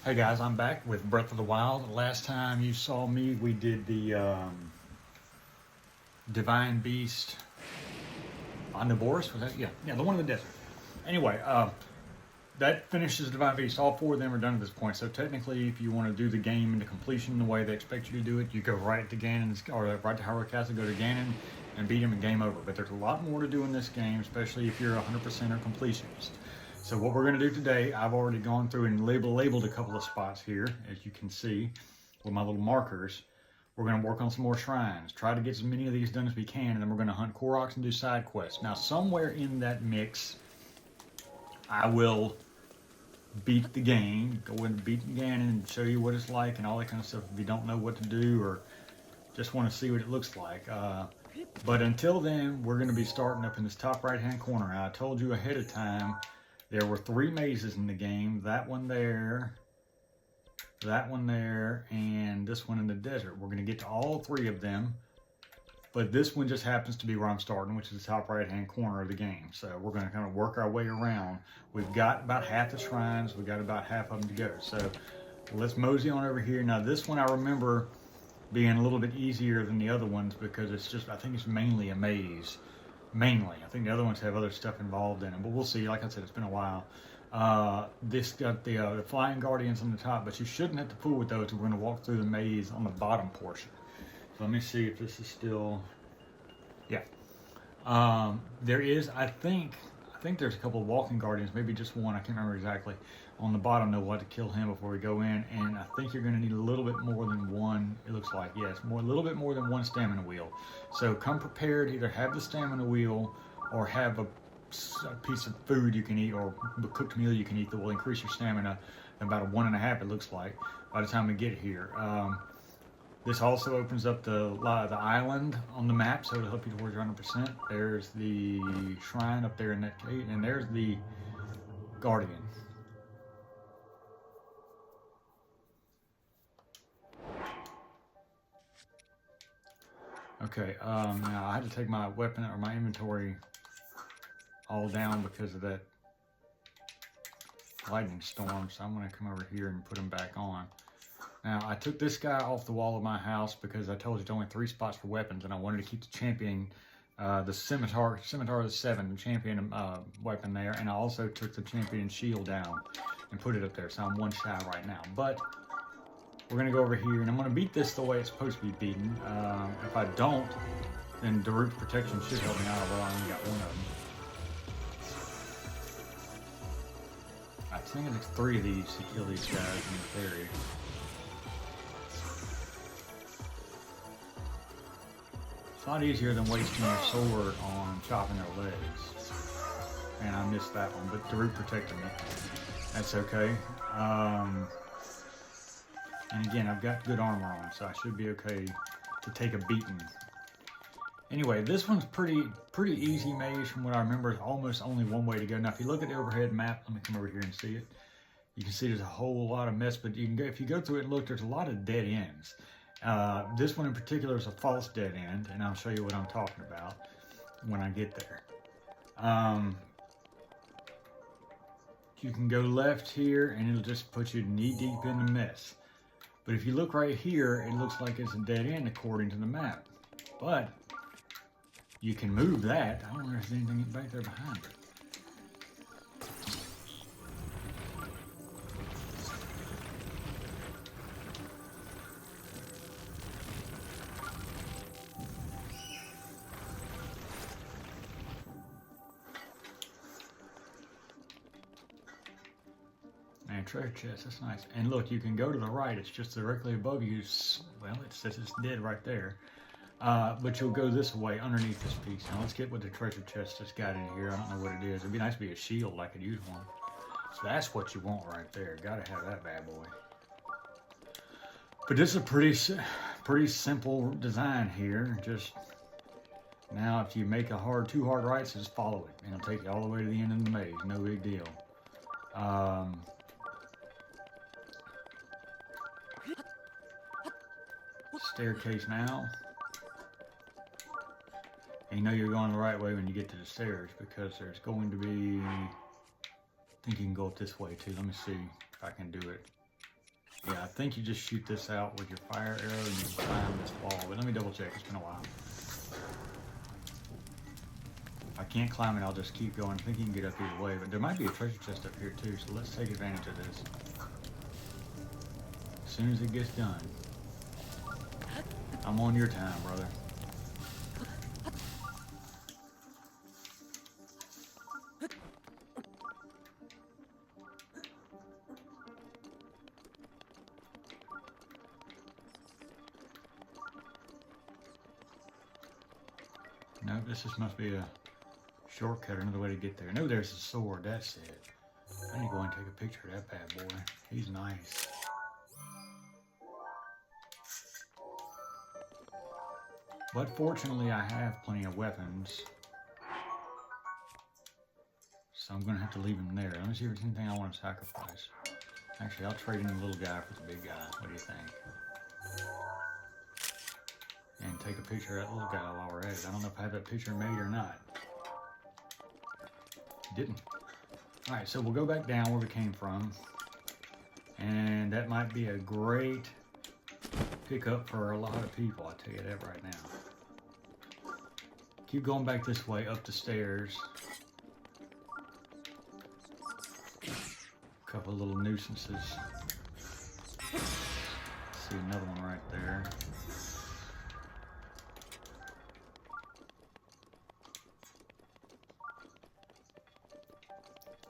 Hey guys, I'm back with Breath of the Wild. Last time you saw me, we did the Divine Beast on the Boris. Was that? Yeah, the one in the desert. Anyway, that finishes Divine Beast. All four of them are done at this point. So technically, if you want to do the game into completion the way they expect you to do it, you go right to Ganon's or right to Hyrule Castle, go to Ganon, and beat him, and game over. But there's a lot more to do in this game, especially if you're a 100% or completionist. So what we're going to do today, I've already gone through and labeled a couple of spots here, as you can see, with my little markers. We're going to work on some more shrines, try to get as many of these done as we can, and then we're going to hunt Koroks and do side quests. Now, somewhere in that mix, I will beat the game, go and beat the game and show you what it's like and all that kind of stuff if you don't know what to do or just want to see what it looks like. But until then, we're going to be starting up in this top right-hand corner. I told you ahead of time there were 3 mazes in the game. That one there, and this one in the desert. We're going to get to all 3 of them, but this one just happens to be where I'm starting, which is the top right-hand corner of the game. So we're going to kind of work our way around. We've got about half the shrines. We've got about half of them to go. So let's mosey on over here. Now this one I remember being a little bit easier than the other ones because it's just, I think it's mainly a maze. Mainly. I think the other ones have other stuff involved in them, but we'll see. Like I said, it's been a while. This got the Flying Guardians on the top, but you shouldn't have to fool with those. We're going to walk through the maze on the bottom portion. So let me see if this is still... Yeah. There is, I think there's a couple of Walking Guardians, maybe just one, I can't remember exactly. On the bottom, though, we'll have to kill him before we go in, and I think you're going to need a little bit more than one, it looks like, yes, a little bit more than one stamina wheel. So come prepared, either have the stamina wheel or have a piece of food you can eat or a cooked meal you can eat that will increase your stamina about a 1.5, it looks like, by the time we get here. This also opens up the island on the map, so it'll help you towards your 100%. There's the shrine up there in that cave, and there's the Guardian. Okay, now I had to take my weapon or my inventory all down because of that lightning storm, so I'm going to come over here and put them back on. Now, I took this guy off the wall of my house because I told you there's only 3 spots for weapons, and I wanted to keep the champion, the scimitar of the 7, the champion weapon there, and I also took the champion shield down and put it up there, so I'm 1 shy right now. But we're going to go over here, and I'm going to beat this the way it's supposed to be beaten. If I don't, then Gerudo protection should help me out, although I only got 1 of them. I think it takes 3 of these to kill these guys in the area. It's a lot easier than wasting your sword on chopping their legs. And I missed that one, but Gerudo protected me. That's okay. And again, I've got good armor on, so I should be okay to take a beating. Anyway, this one's pretty easy maze from what I remember. It's almost only one way to go. Now, if you look at the overhead map, let me come over here and see it. You can see there's a whole lot of mess, but you can go, if you go through it and look, there's a lot of dead ends. This one in particular is a false dead end, and I'll show you what I'm talking about when I get there. You can go left here, and it'll just put you knee deep in the mess. But if you look right here, it looks like it's a dead end according to the map. But you can move that. I don't know if there's anything back there behind it. And treasure chest, that's nice. And look, you can go to the right. It's just directly above you. Well, it says it's dead right there. But you'll go this way underneath this piece. Now let's get what the treasure chest has got in here. I don't know what it is. It'd be nice to be a shield. I could use one. So that's what you want right there. Gotta have that bad boy. But this is a pretty simple design here. Just now, if you make two hard rights, just follow it, and it'll take you all the way to the end of the maze. No big deal. Staircase now. And you know you're going the right way when you get to the stairs because there's going to be... I think you can go up this way too. Let me see if I can do it. Yeah, I think you just shoot this out with your fire arrow and you can climb this wall. But let me double check. It's been a while. If I can't climb it, I'll just keep going. I think you can get up either way. But there might be a treasure chest up here too, so let's take advantage of this. As soon as it gets done. I'm on your time, brother. No, this just must be a shortcut or another way to get there. No, there's a sword. That's it. I need to go and take a picture of that bad boy. He's nice. But fortunately, I have plenty of weapons. So I'm going to have to leave him there. Let me see if there's anything I want to sacrifice. Actually, I'll trade in the little guy for the big guy. What do you think? And take a picture of that little guy while we're at it. I don't know if I have that picture made or not. Didn't. Alright, so we'll go back down where we came from. And that might be a great pickup for a lot of people, I'll tell you that right now. Keep going back this way, up the stairs. A couple of little nuisances. See another one right there.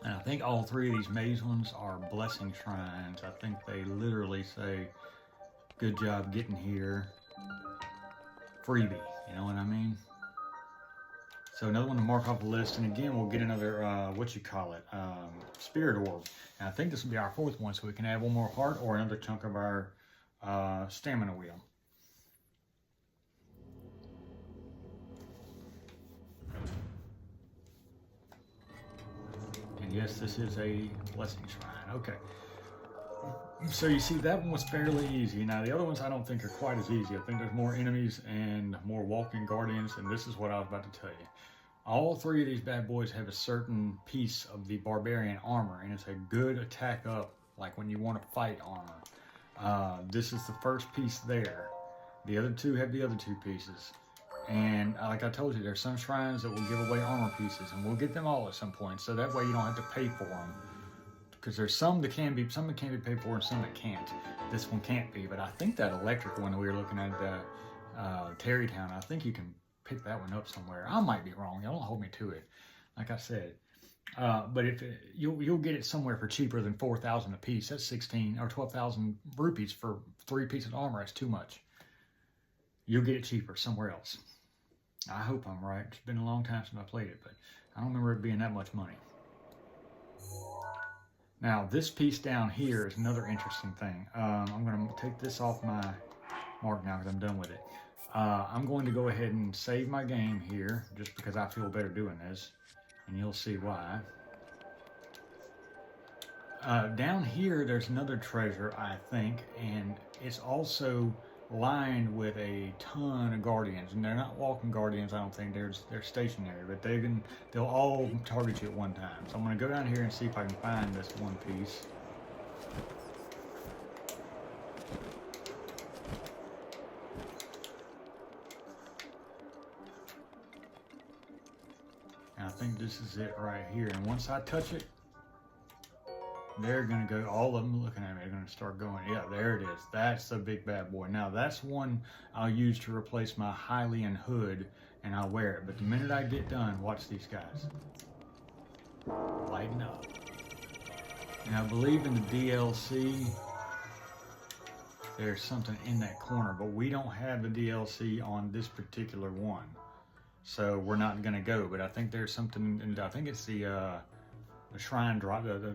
And I think all three of these maze ones are blessing shrines. I think they literally say, good job getting here. Freebie, you know what I mean? So another one to mark off the list, and again, we'll get another, spirit orb. And I think this will be our fourth one, so we can add one more heart or another chunk of our stamina wheel. And yes, this is a blessing shrine. Okay. So you see, that one was fairly easy. Now, the other ones I don't think are quite as easy. I think there's more enemies and more walking guardians, and this is what I was about to tell you. All three of these bad boys have a certain piece of the barbarian armor, and it's a good attack up, like when you want to fight armor. This is the first piece there. The other two have the other two pieces. And like I told you, there's some shrines that will give away armor pieces, and we'll get them all at some point, so that way you don't have to pay for them. Because there's some that can be paid for and some that can't. This one can't be, but I think that electric one that we were looking at, Terrytown, I think you can pick that one up somewhere. I might be wrong. Y'all don't hold me to it. Like I said, but if you'll get it somewhere for cheaper than 4,000 a piece. That's 16 or 12,000 rupees for 3 pieces of armor. That's too much. You'll get it cheaper somewhere else. I hope I'm right. It's been a long time since I played it, but I don't remember it being that much money. Now, this piece down here is another interesting thing. I'm going to take this off my mark now because I'm done with it. I'm going to go ahead and save my game here just because I feel better doing this, and you'll see why. Down here, there's another treasure, I think, and it's also lined with a ton of guardians, and they're not walking guardians. I don't think they're stationary, but they'll all target you at one time. So I'm going to go down here and see if I can find this one piece. And I think this is it right here. And once I touch it, they're going to go, all of them looking at me, they're going to start going, yeah, there it is. That's the big bad boy. Now, that's one I'll use to replace my Hylian hood, and I'll wear it. But the minute I get done, watch these guys. Lighten up. And I believe in the DLC, there's something in that corner, but we don't have the DLC on this particular one. So we're not going to go, but I think there's something, and I think it's the shrine drop, the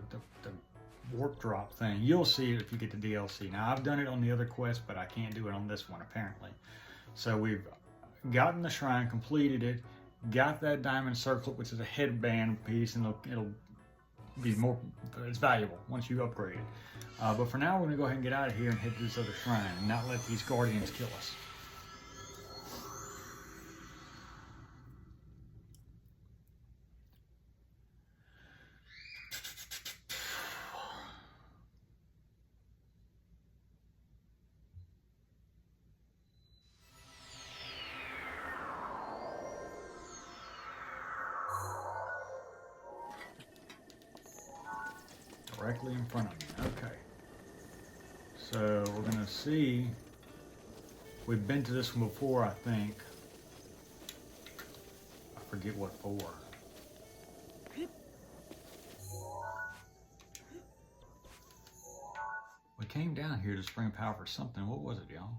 warp drop thing. You'll see it if you get the DLC. Now, I've done it on the other quest, but I can't do it on this one, apparently. So we've gotten the shrine, completed it, got that diamond circlet, which is a headband piece, and it'll be more, it's valuable once you upgrade it. But for now, we're going to go ahead and get out of here and head to this other shrine and not let these guardians kill us. directly in front of me. Okay. So we're gonna see. We've been to this one before, I think. I forget what for. We came down here to Spring Power for something. What was it, y'all?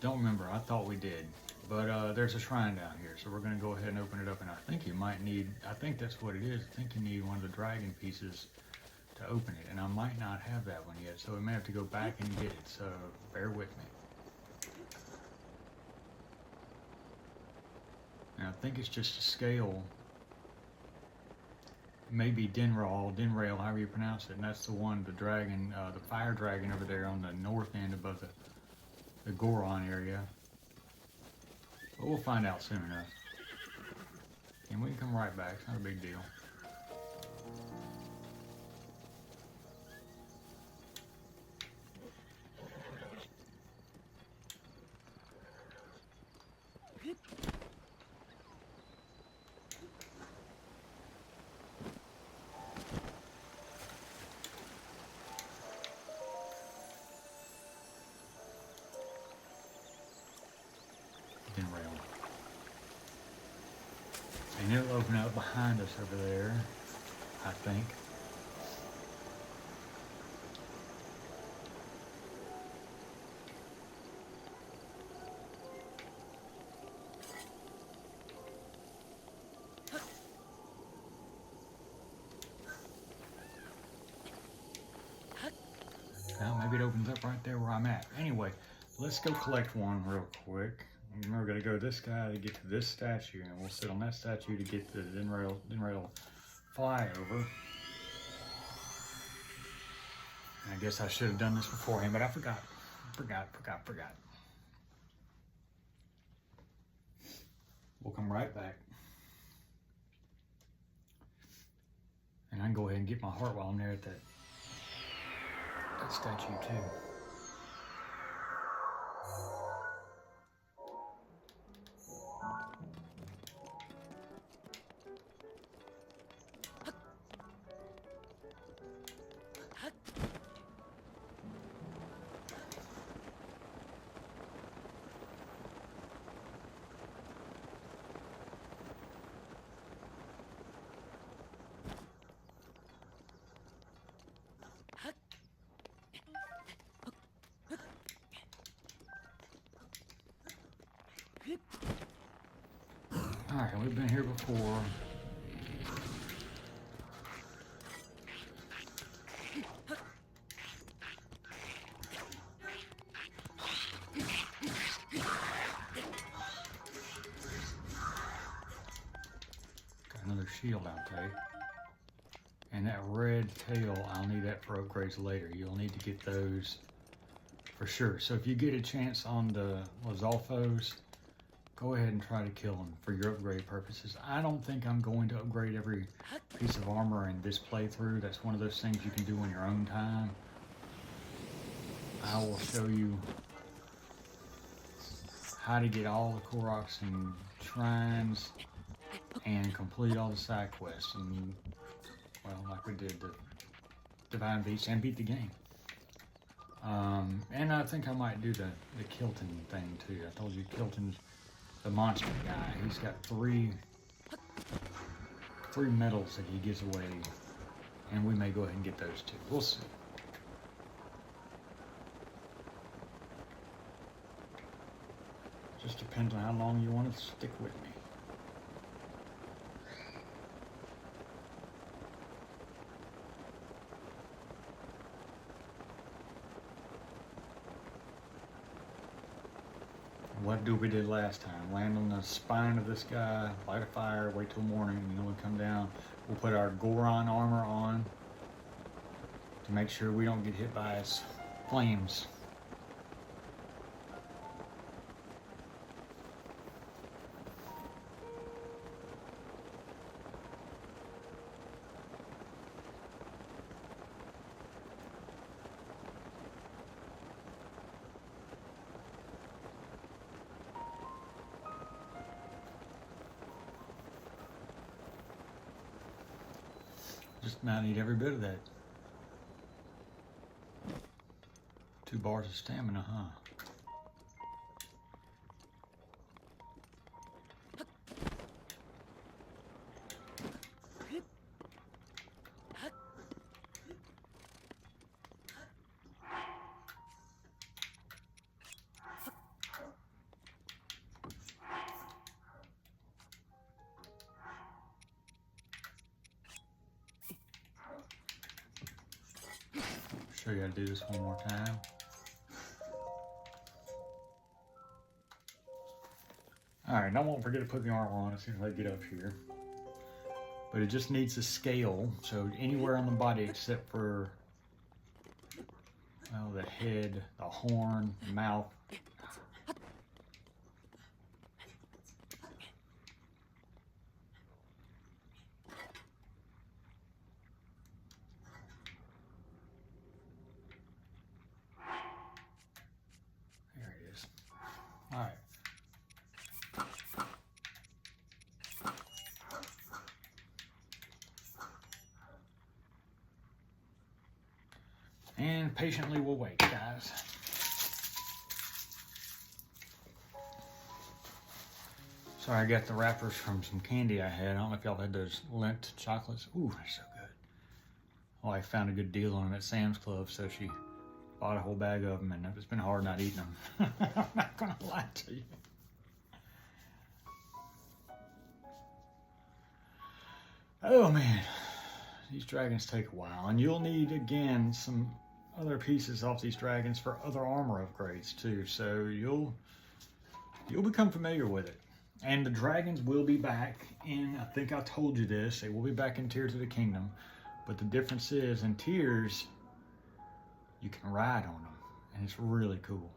Don't remember. I thought we did. But there's a shrine down here, so we're going to go ahead and open it up. And I think you might need, I think that's what it is. I think you need one of the dragon pieces to open it. And I might not have that one yet, so we may have to go back and get it. So bear with me. And I think it's just a scale. Maybe Dinrail, however you pronounce it. And that's the one, the dragon, the fire dragon over there on the north end above the Goron area. But we'll find out soon enough. And we can come right back. It's not a big deal. And it'll open up behind us over there, I think. Well, maybe it opens up right there where I'm at. Anyway, let's go collect one real quick. And we're gonna go this guy to get to this statue, and we'll sit on that statue to get the Dinrail flyover. And I guess I should have done this beforehand, but I forgot. Forgot. We'll come right back. And I can go ahead and get my heart while I'm there at that statue too. Alright, we've been here before. Got another shield I'll take. And that red tail, I'll need that for upgrades later. You'll need to get those for sure. So if you get a chance on the Lizalfos, go ahead and try to kill them for your upgrade purposes. I don't think I'm going to upgrade every piece of armor in this playthrough. That's one of those things you can do on your own time. I will show you how to get all the Koroks and shrines and complete all the side quests. And, well, like we did the Divine Beast and beat the game. And I think I might do the Kilton thing too. I told you Kilton's the monster guy. He's got three medals that he gives away, and we may go ahead and get those too. We'll see. Just depends on how long you want to stick with me. What we did last time? Land on the spine of this guy, light a fire, wait till morning, and then we come down. We'll put our Goron armor on to make sure we don't get hit by his flames. Just about need every bit of that. 2 bars of stamina, huh? Show you how to do this one more time. Alright, I won't forget to put the armor on as soon as I get up here. But it just needs to scale, so anywhere on the body except for, well, the head, the horn, the mouth. There it is. Alright. And patiently we'll wait, guys. Sorry, I got the wrappers from some candy I had. I don't know if y'all had those Lint chocolates. Ooh, they're so good. Well, I found a good deal on them at Sam's Club, so she bought a whole bag of them, and it's been hard not eating them. I'm not gonna lie to you. Oh man, these dragons take a while, and you'll need, again, some other pieces off these dragons for other armor upgrades too, so you'll become familiar with it. And the dragons will be back in, I think I told you this, they will be back in Tears of the Kingdom, but the difference is in Tears you can ride on them, and it's really cool.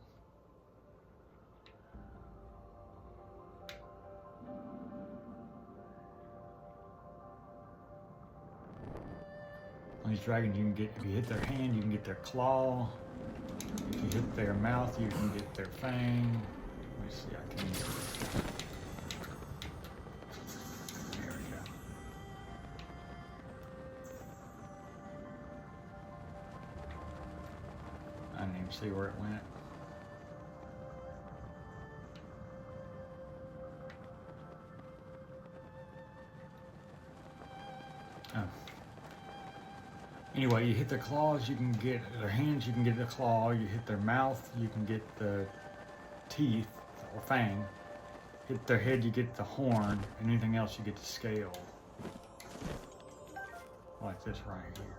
On these dragons, you can get, if you hit their hand, you can get their claw. If you hit their mouth, you can get their fang. Let me see, I can. There we go. I didn't even see where it went. Oh. Anyway, you hit their claws, you can get their hands, you can get the claw. You hit their mouth, you can get the teeth or fang. Hit their head, you get the horn, and anything else you get the scale. Like this right here.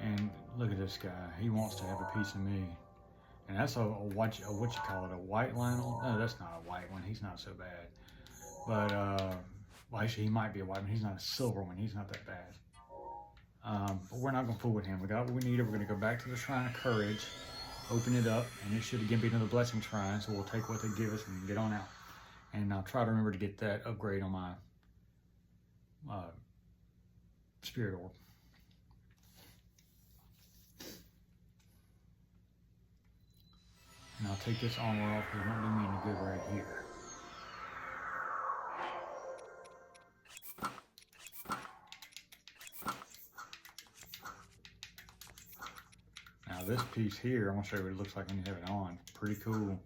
And look at this guy, he wants to have a piece of me. And that's what you call it, a white Lionel? No, that's not a white one, he's not so bad. But, well, actually he might be a white one, he's not a silver one, he's not that bad. But we're not going to fool with him. We got what we needed. We're going to go back to the Shrine of Courage, open it up, and it should again be another blessing shrine, so we'll take what they give us and get on out. And I'll try to remember to get that upgrade on my spirit orb. And I'll take this armor off because it won't do me any good right here. Now this piece here, I'm gonna show you what it looks like when you have it on. Pretty cool.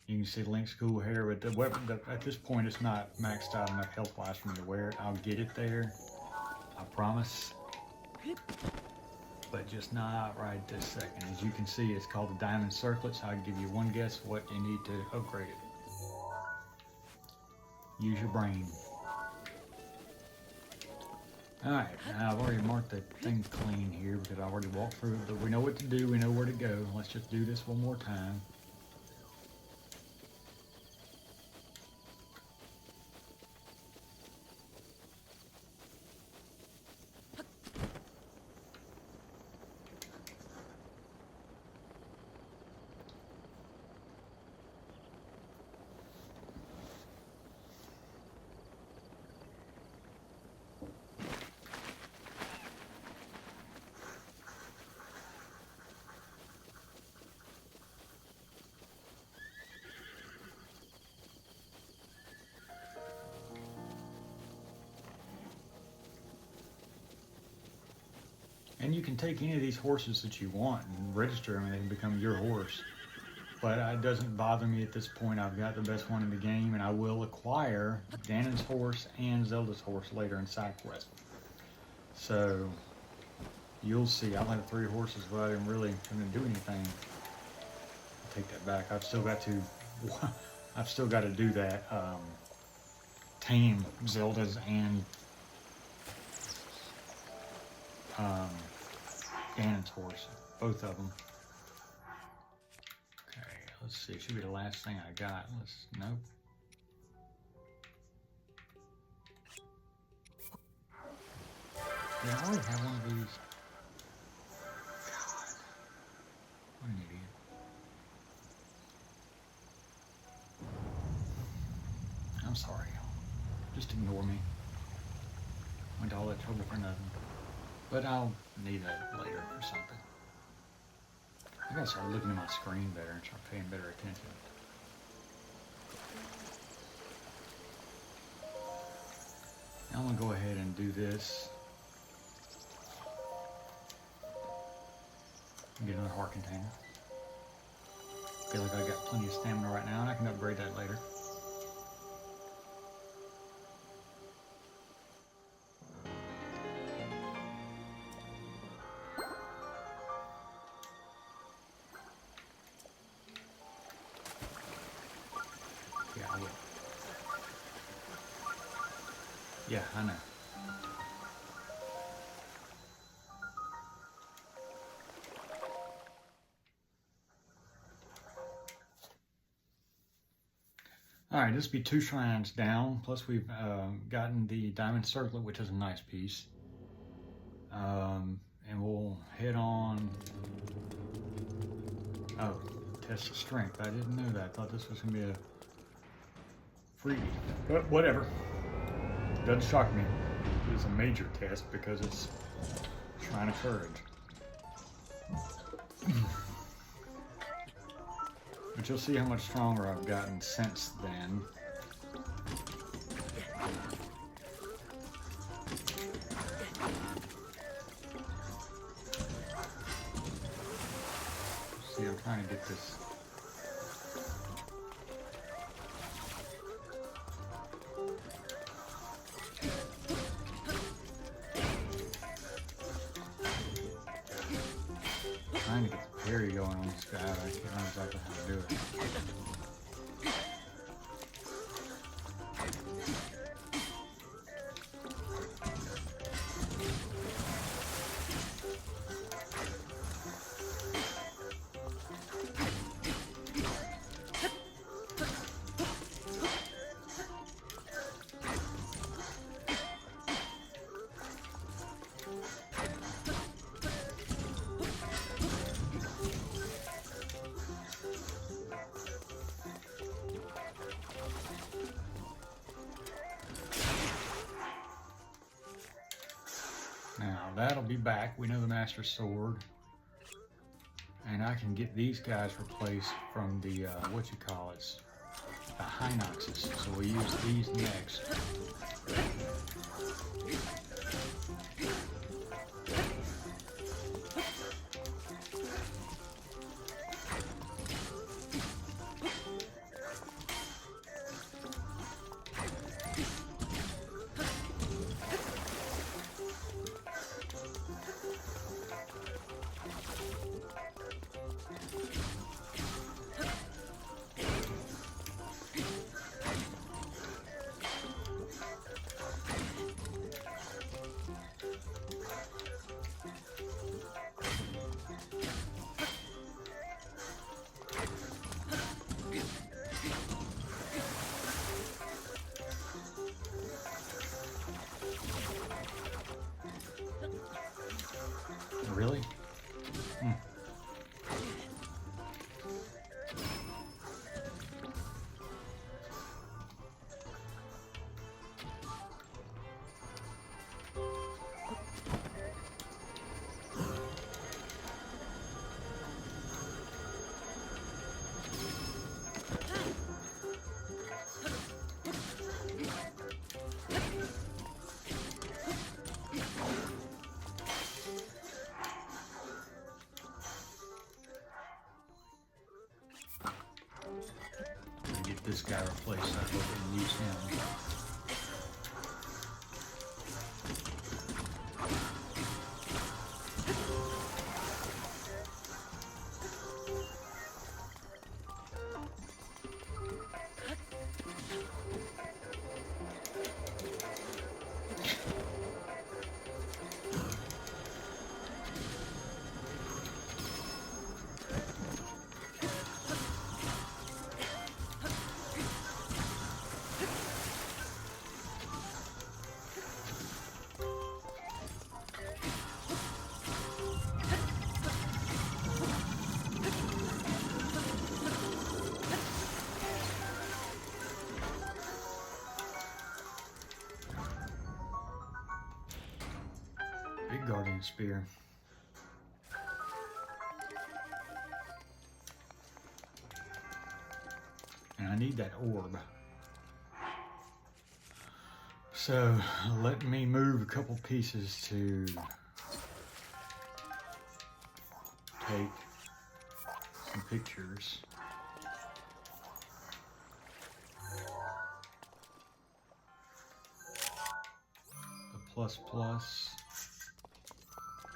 You can see Link's cool hair, but the weapon, at this point, it's not maxed out enough health-wise for me to wear it. I'll get it there, I promise. But just not right this second. As you can see, it's called the Diamond Circlets. I'll give you one guess what you need to upgrade it. Use your brain. Alright, now I've already marked the thing clean here because I already walked through it. We know what to do, we know where to go. Let's just do this one more time. And you can take any of these horses that you want and register them and they can become your horse. But it doesn't bother me at this point. I've got the best one in the game, and I will acquire Ganon's horse and Zelda's horse later in side quest. So you'll see. I'll have 3 horses without even really going to do anything. I'll take that back. I've still got to do that. Tame Zelda's and Ganon's horse, both of them. Okay, let's see. It should be the last thing I got. Nope. Yeah, I already have one of these. God, what an idiot. I'm sorry. Just ignore me. Went to all that trouble for nothing. But I'll need that later for something. I gotta start looking at my screen better and start paying better attention. Now I'm gonna go ahead and do this. Get another heart container. Feel like I got plenty of stamina right now and I can upgrade that later. Yeah, I know. All right, this will be 2 shrines down, plus we've gotten the diamond circlet, which is a nice piece. And we'll head on. Oh, test of strength. I didn't know that. I thought this was going to be a freebie. But whatever. Doesn't shock me. It's a major test because it's Shrine of Courage. But you'll see how much stronger I've gotten since then. See, I'm trying to get this. Trying to get the parry going on this guy, but I can't remember exactly how to do it. Now that'll be back. We know the Master Sword. And I can get these guys replaced from the, the Hinoxes. So we'll use these next. Really? this guy replace so we can use him. Big guardian spear. And I need that orb. So let me move a couple pieces to take some pictures. The plus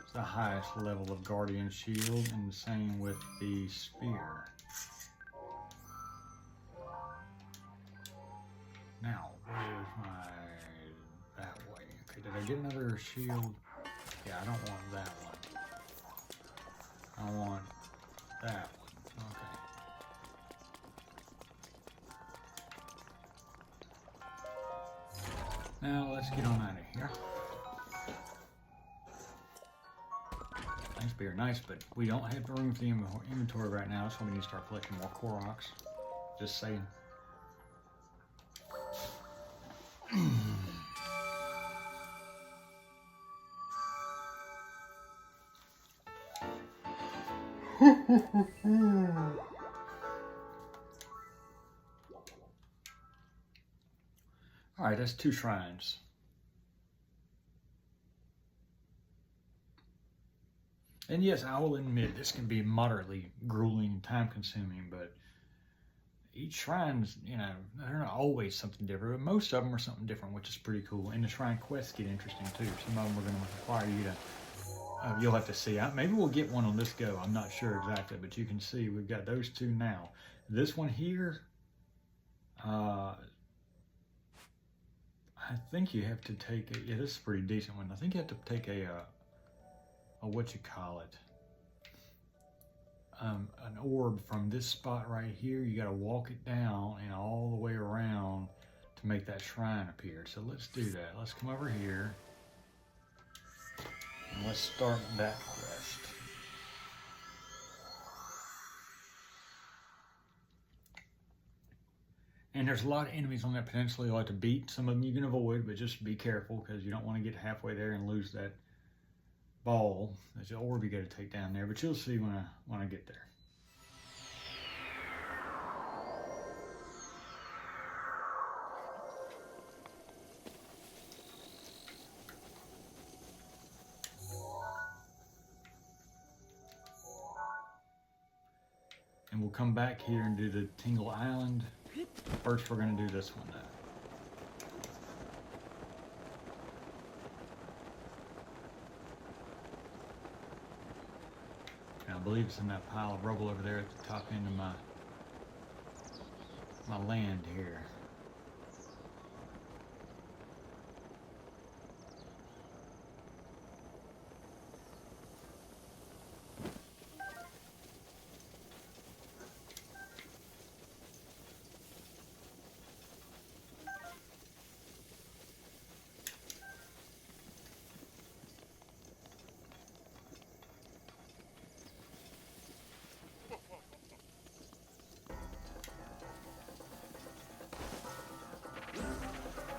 is the highest level of guardian shield, and the same with the spear. Now, where's my, that way? Okay, did I get another shield? Yeah, I don't want that one. I want that one, okay. Now, let's get on out of here. Nice beer, nice, but we don't have the room for the inventory right now, so we need to start collecting more Koroks. Just saying. All right, that's 2 shrines. And yes, I will admit this can be moderately grueling, time-consuming, but each shrine's, you know, they're not always something different, but most of them are something different, which is pretty cool. And the shrine quests get interesting too. Some of them are going to require you to, you'll have to see. Maybe we'll get one on this go. I'm not sure exactly, but you can see we've got those 2 now. This one here, I think you have to take a, yeah, this is a pretty decent one. I think you have to take a what you call it, an orb from this spot right here. You got to walk it down and all the way around to make that shrine appear. So let's do that. Let's come over here and let's start that quest. And there's a lot of enemies on that peninsula you like to beat. Some of them you can avoid, but just be careful because you don't want to get halfway there and lose that ball. There's an orb you got to take down there, but you'll see when I get there. And we'll come back here and do the Tingle Island. First, we're going to do this one though. And I believe it's in that pile of rubble over there at the top end of my land here.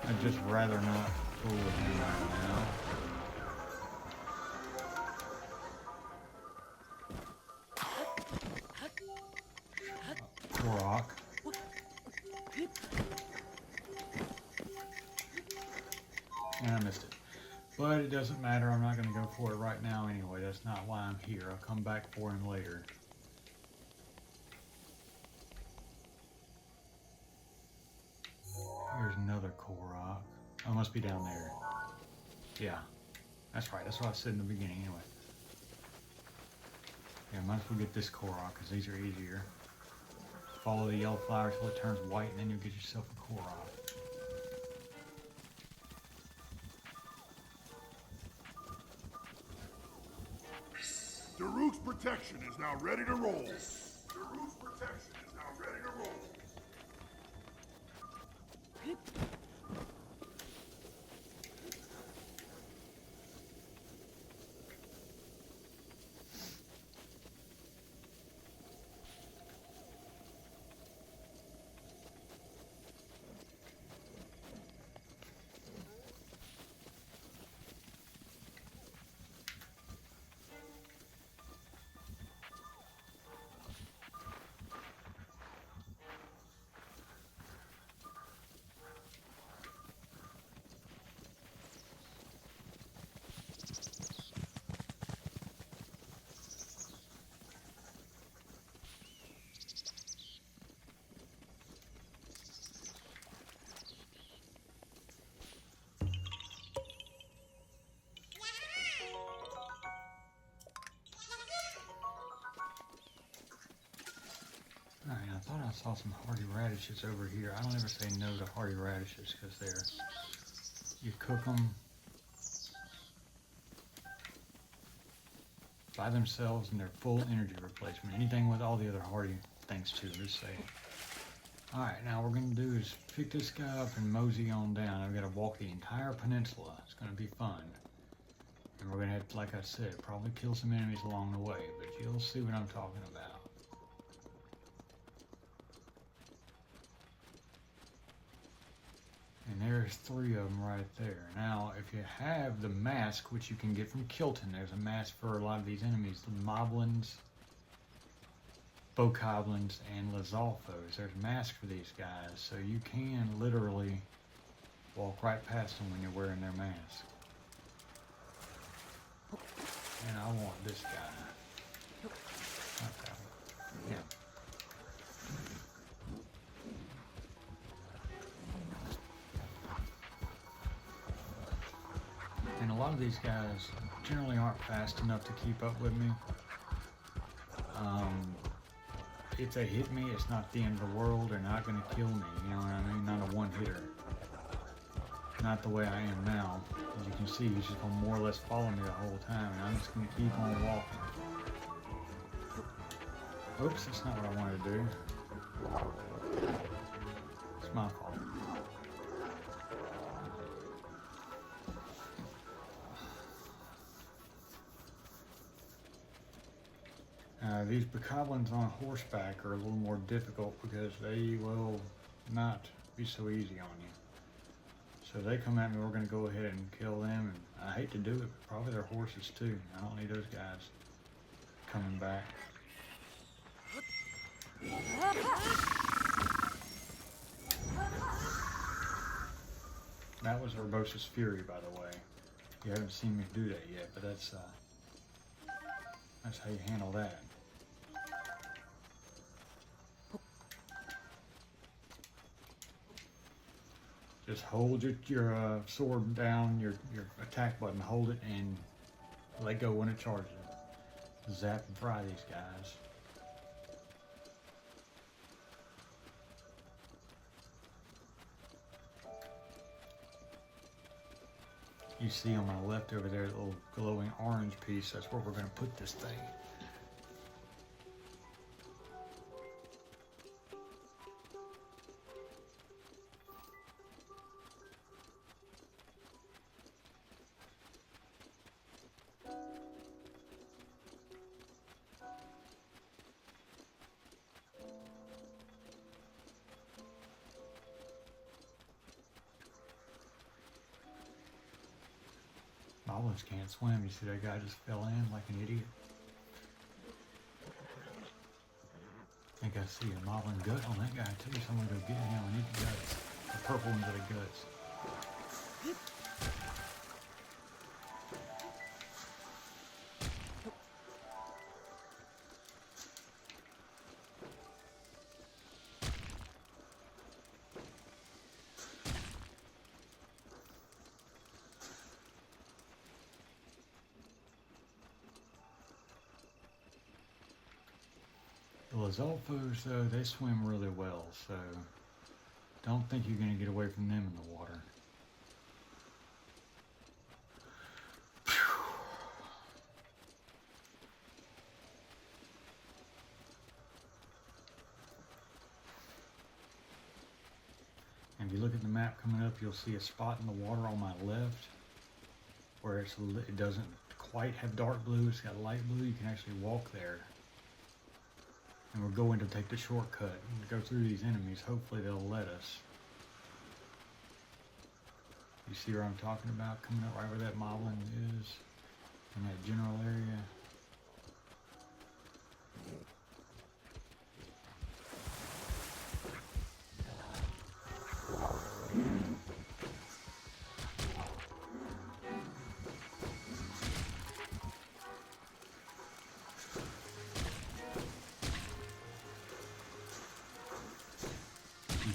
I'd just rather not fool with him right now. Rock. And I missed it. But it doesn't matter. I'm not going to go for it right now anyway. That's not why I'm here. I'll come back for him later. Oh, it must be down there. Yeah, that's right. That's what I said in the beginning anyway. Yeah, might as well get this Korok because these are easier. Follow the yellow flower till it turns white and then you'll get yourself a Korok. Gerudo's protection is now ready to roll. Gerudo's protection is now ready to roll. Alright, I thought I saw some hardy radishes over here. I don't ever say no to hardy radishes because you cook them by themselves and they're full energy replacement. Anything with all the other hardy things too, just say. Alright, now what we're going to do is pick this guy up and mosey on down. I've got to walk the entire peninsula. It's going to be fun. And we're going to have to, like I said, probably kill some enemies along the way, but you'll see what I'm talking about. And there's 3 of them right there. Now, if you have the mask, which you can get from Kilton, there's a mask for a lot of these enemies, the Moblins, Bokoblins, and Lizalfos. There's masks for these guys, so you can literally walk right past them when you're wearing their mask. And I want this guy. Not that one. Yeah. And a lot of these guys generally aren't fast enough to keep up with me. If they hit me, it's not the end of the world. They're not going to kill me, you know what I mean? Not a one-hitter. Not the way I am now. As you can see, he's just going to more or less follow me the whole time, and I'm just going to keep on walking. Oops, that's not what I wanted to do. It's my fault. These Bokoblins on horseback are a little more difficult because they will not be so easy on you. So they come at me, we're going to go ahead and kill them. And I hate to do it, but probably their horses too. I don't need those guys coming back. That was Urbosa's Fury, by the way. You haven't seen me do that yet, but that's how you handle that. Just hold your sword down, your attack button, hold it, and let go when it charges. Zap and fry these guys. You see on my left over there, the little glowing orange piece, that's where we're going to put this thing. Moblins can't swim. You see that guy just fell in like an idiot? I think I see a Moblin gut on that guy too, so I'm gonna go get him. I need the guts. The purple ones are the guts. Lizalfos, though, they swim really well, so don't think you're going to get away from them in the water. And if you look at the map coming up, you'll see a spot in the water on my left where it doesn't quite have dark blue, it's got light blue. You can actually walk there. And we're going to take the shortcut and go through these enemies. Hopefully they'll let us. You see where I'm talking about? Coming up right where that moblin is, in that general area.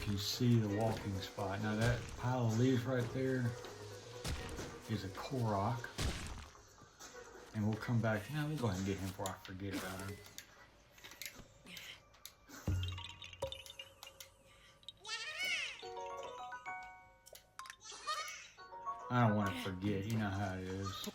You see the walking spot. Now that pile of leaves right there is a Korok. And we'll come back. Now we'll go ahead and get him before I forget about him. I don't want to forget, you know how it is.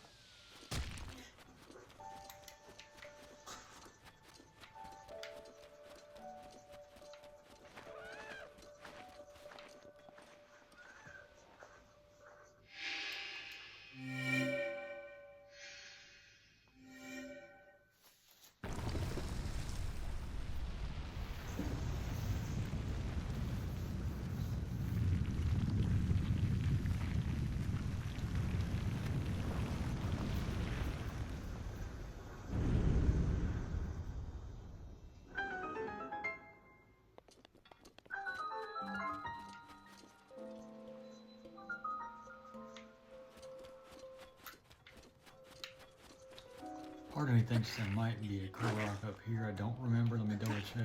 Part of me thinks there might be a Korok up here. I don't remember. Let me double check.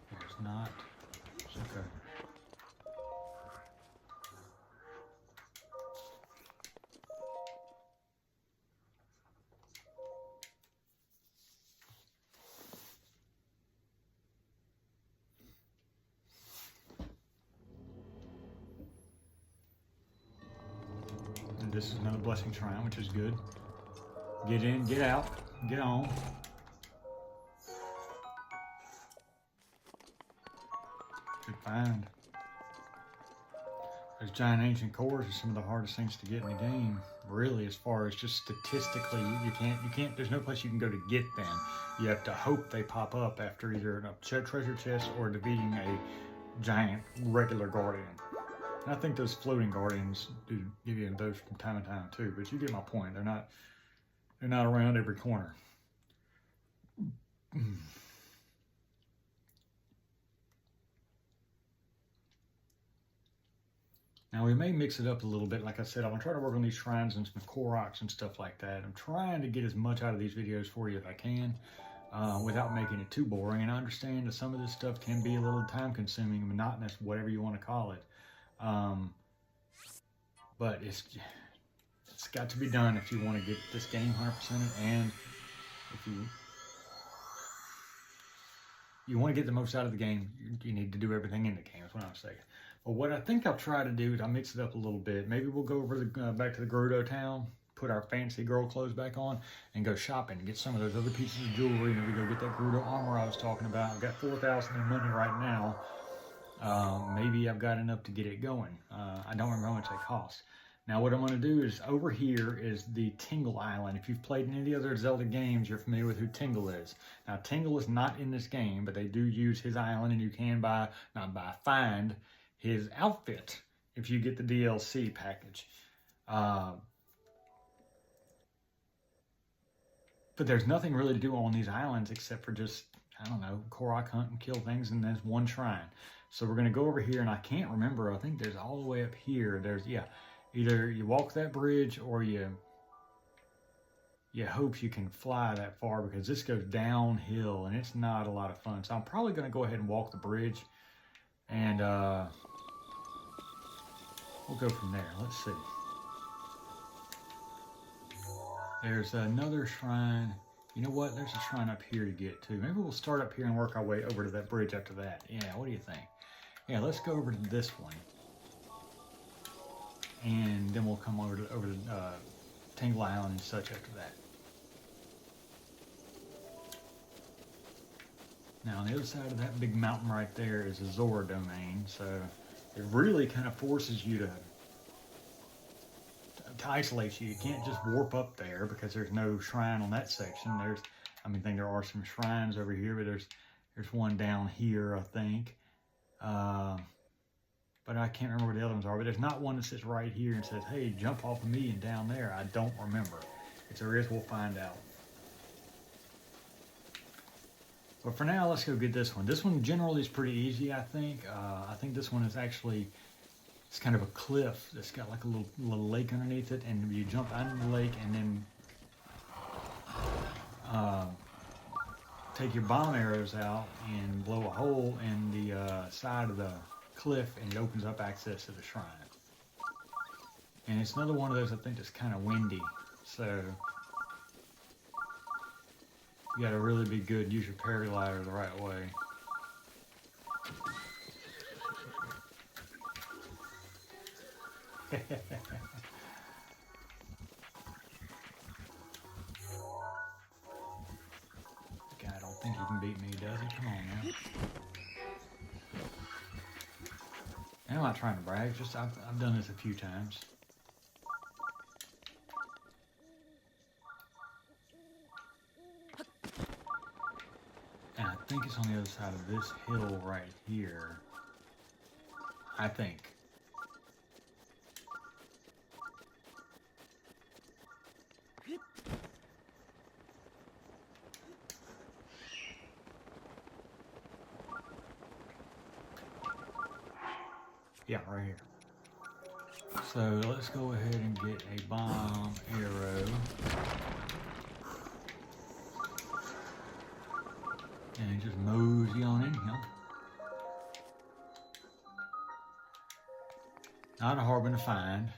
There's not. Okay. This is another blessing shrine, which is good. Get in, get out, get on. Good find. Those giant ancient cores are some of the hardest things to get in the game. Really, as far as just statistically, you can't, there's no place you can go to get them. You have to hope they pop up after either a treasure chest or defeating a giant regular guardian. And I think those floating guardians do give you those from time to time too, but you get my point. They're not around every corner. Now we may mix it up a little bit. Like I said, I'm gonna try to work on these shrines and some Koroks and stuff like that. I'm trying to get as much out of these videos for you as I can without making it too boring. And I understand that some of this stuff can be a little time consuming, monotonous, whatever you want to call it. But it's got to be done if you want to get this game 100%, and if you want to get the most out of the game, you need to do everything in the game. That's what I'm saying. But what I think I'll try to do is I'll mix it up a little bit. Maybe we'll go over back to the Gerudo town, put our fancy girl clothes back on, and go shopping and get some of those other pieces of jewelry. And we go get that Gerudo armor I was talking about. I've got 4,000 in money right now. Maybe I've got enough to get it going. I don't remember how much they cost. Now what I'm going to do is, over here is the Tingle Island. If you've played any of the other Zelda games, you're familiar with who Tingle is. Now Tingle is not in this game, but they do use his island, and you can find his outfit if you get the DLC package. But there's nothing really to do on these islands except for just, I don't know, Korok hunt and kill things, and there's one shrine. So we're going to go over here, and I can't remember. I think there's all the way up here. There's, yeah, either you walk that bridge or you hope you can fly that far, because this goes downhill, and it's not a lot of fun. So I'm probably going to go ahead and walk the bridge, and we'll go from there. Let's see. There's another shrine. You know what? There's a shrine up here to get to. Maybe we'll start up here and work our way over to that bridge after that. Yeah, what do you think? Yeah, let's go over to this one. And then we'll come over to Tingle Island and such after that. Now on the other side of that big mountain right there is a Zora domain, so it really kind of forces you to isolate you. You can't just warp up there because there's no shrine on that section. I think there are some shrines over here, but there's one down here, I think. But I can't remember where the other ones are. But there's not one that sits right here and says, hey, jump off of me and down there. I don't remember. If there is, we'll find out. But for now, let's go get this one. This one generally is pretty easy, I think. I think this one is actually, it's kind of a cliff that's got like a little lake underneath it. And you jump out of the lake and then take your bomb arrows out and blow a hole in the side of the cliff, and it opens up access to the shrine. And it's another one of those, I think, that's kind of windy, so you gotta really be good, use your paraglider the right way. Guy, I don't think he can beat me, does he? Come on now. And I'm not trying to brag, just I've done this a few times. And I think it's on the other side of this hill right here. I think. Yeah, right here. So let's go ahead and get a bomb arrow. And just mosey on in here. Not a hard one to find.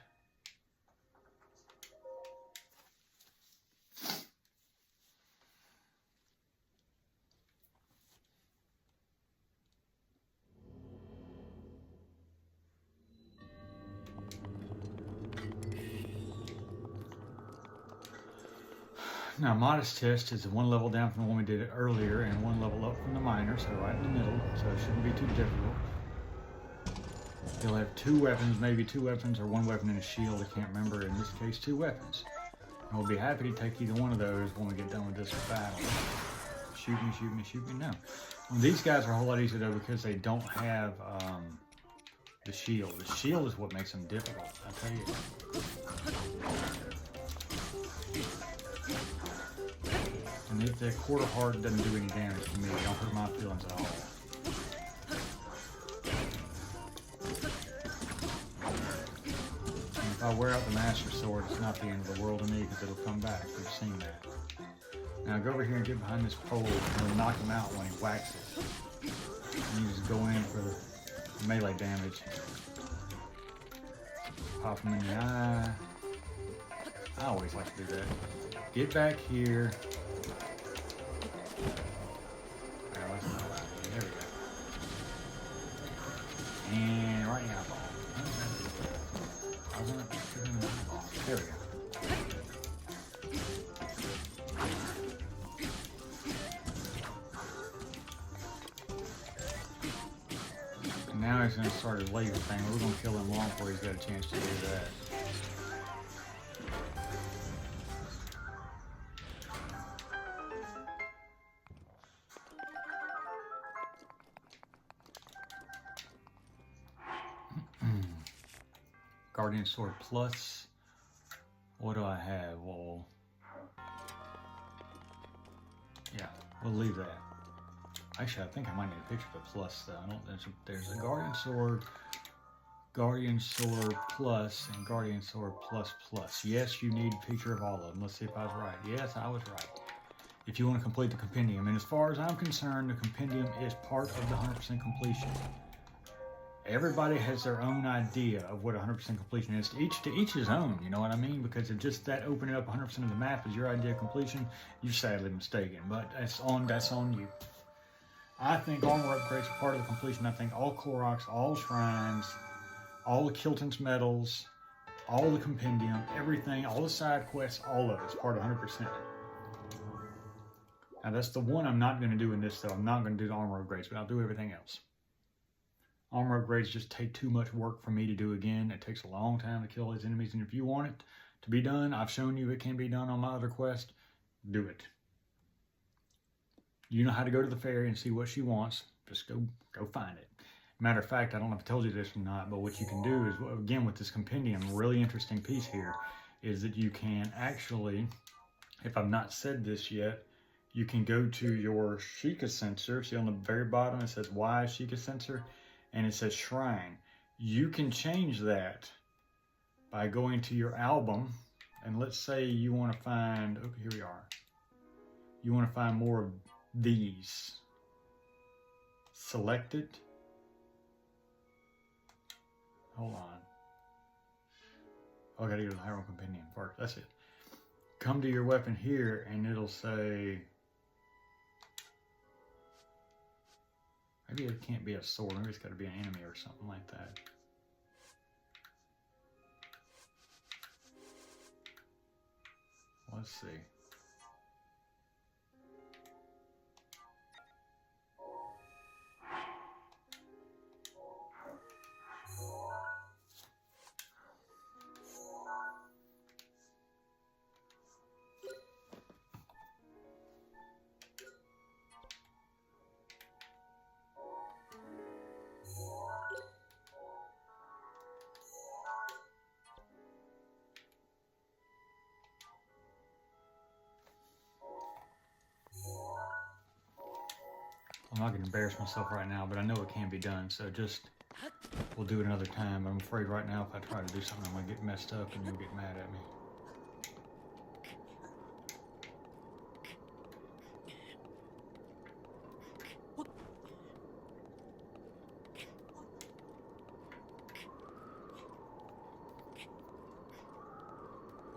Now, modest test is one level down from the one we did earlier and one level up from the minor, so right in the middle, so it shouldn't be too difficult. You'll have two weapons, maybe two weapons or one weapon and a shield, I can't remember, in this case two weapons. And we'll be happy to take either one of those when we get done with this battle. Shoot me, shoot me, shoot me, no. Well, these guys are a whole lot easier though because they don't have the shield. The shield is what makes them difficult, I'll tell you. And if the quarter heart doesn't do any damage to me, it don't hurt my feelings at all. And if I wear out the Master Sword, it's not the end of the world to me because it'll come back. We've seen that. Now go over here and get behind this pole and it'll knock him out when he whacks it. And you just go in for the melee damage. Pop him in the eye. I always like to do that. Get back here. There we go. And right now, ball. There we go. And now he's going to start his laser thing. We're going to kill him long before he's got a chance to do that. Guardian Sword Plus. What do I have? Well, yeah, we'll leave that. Actually, I think I might need a picture of the plus though. I don't. There's a Guardian Sword Plus, and Guardian Sword Plus Plus. Yes, you need a picture of all of them. Let's see if I was right. Yes, I was right. If you want to complete the compendium, and as far as I'm concerned, the compendium is part of the 100% completion. Everybody has their own idea of what 100% completion is. To each his own, you know what I mean? Because if just that opening up 100% of the map is your idea of completion, you're sadly mistaken. But that's on you. I think armor upgrades are part of the completion. I think all Koroks, all shrines, all the Kilton's medals, all the compendium, everything, all the side quests, all of it is part of 100%. Now that's the one I'm not going to do in this though. I'm not going to do the armor upgrades, but I'll do everything else. Armor upgrades just take too much work for me to do again. It takes a long time to kill these enemies, and if you want it to be done, I've shown you it can be done on my other quest, do it. You know how to go to the fairy and see what she wants. Just go find it. Matter of fact, I don't know if I told you this or not, but what you can do is, again, with this compendium, a really interesting piece here is that you can actually, if I've not said this yet, you can go to your Sheikah sensor. See on the very bottom, it says Y Sheikah sensor, and it says Shrine. You can change that by going to your album, and let's say you want to find, okay, here we are. You want to find more of these. Select it. Hold on. Oh, I gotta go to the Hyrule Compendium first. That's it. Come to your weapon here, and it'll say, maybe it can't be a sword. Maybe it's got to be an enemy or something like that. Let's see. I'm not going to embarrass myself right now, but I know it can be done, so just, we'll do it another time. I'm afraid right now if I try to do something, I'm going to get messed up and you'll get mad at me.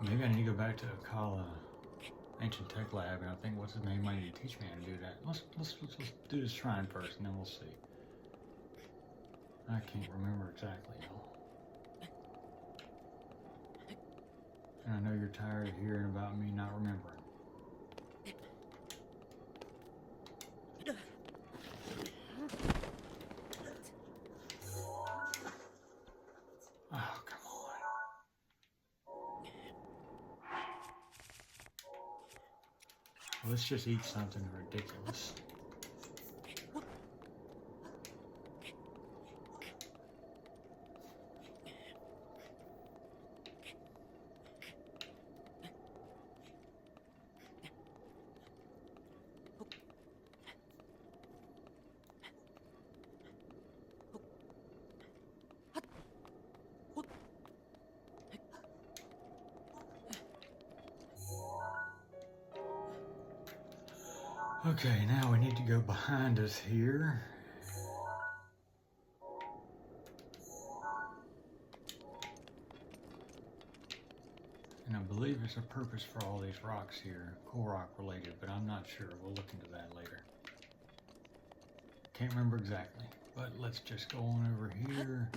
Maybe I need to go back to Akala Ancient Tech Lab, and I think what's his name might need to teach me how to do that. Let's do this shrine first, and then we'll see. I can't remember exactly, though. And I know you're tired of hearing about me not remembering. Oh, come on. Let's just eat something ridiculous. Okay, now we need to go behind us here. And I believe there's a purpose for all these rocks here, Korok related, but I'm not sure. We'll look into that later. Can't remember exactly, but let's just go on over here.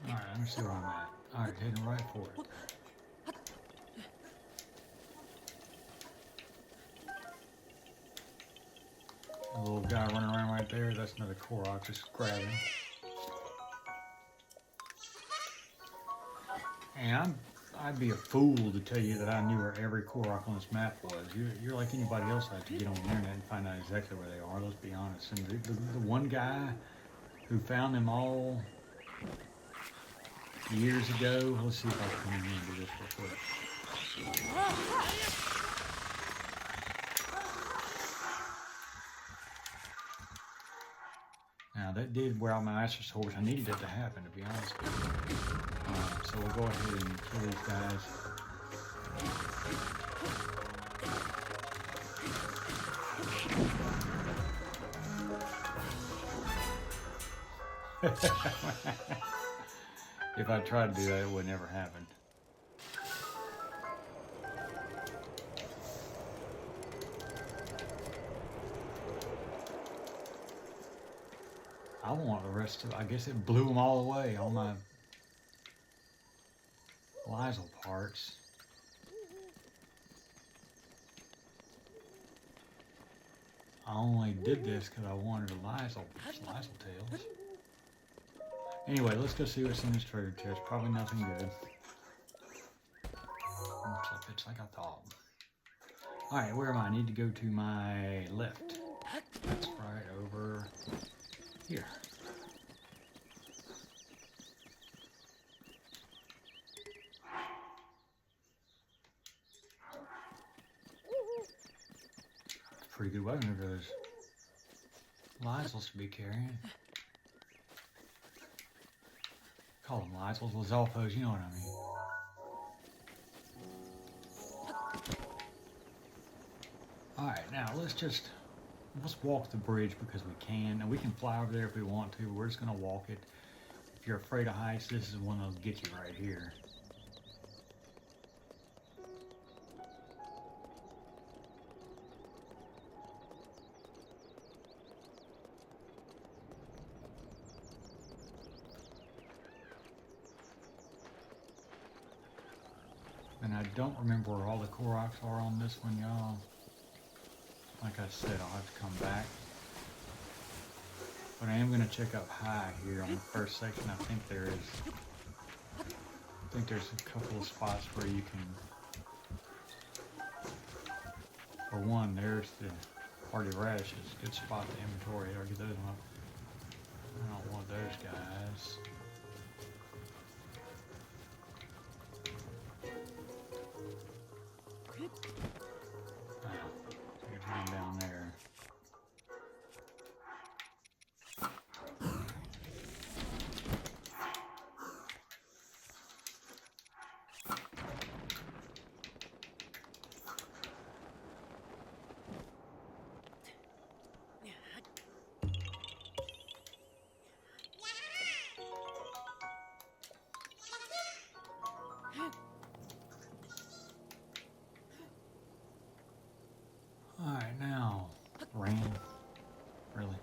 Alright, let me see where I'm at. Alright, heading right for it. A little guy running around right there, that's another Korok just grabbing. And I'd be a fool to tell you that I knew where every Korok on this map was. You're like anybody else out to get on the internet and find out exactly where they are. Let's be honest. And the one guy who found them all years ago. Let's see if I can come in here and do this real quick. Now that did wear out my master sword, which I needed it to happen, to be honest with you. So we'll go ahead and kill these guys. If I tried to do that, it would never happen. I want the rest of. I guess it blew them all away. All my Lysel parts. I only did this because I wanted a Lysel tails. Anyway, let's go see what's in this treasure chest. Probably nothing good. Looks like it's like I thought. Alright, where am I? I need to go to my left. That's right over here. Pretty good weapon for those Lysels to be carrying. Call them Lysels, Lizalfos, you know what I mean. Alright, now let's walk the bridge because we can. And we can fly over there if we want to, but we're just going to walk it. If you're afraid of heights, this is one that'll get you right here. And I don't remember where all the Koroks are on this one, y'all. Like I said, I'll have to come back. But I am going to check up high here on the first section. I think there's a couple of spots where you can... For one, there's the Hardy Radishes. Good spot to inventory. I'll get those up. I don't want those guys. Down there. Alright, now, rain, really.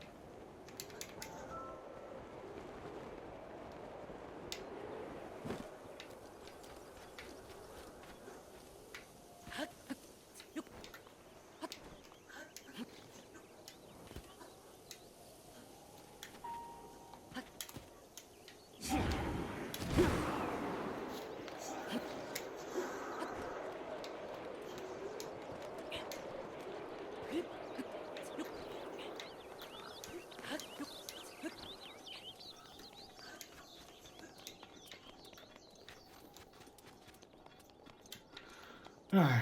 Alright,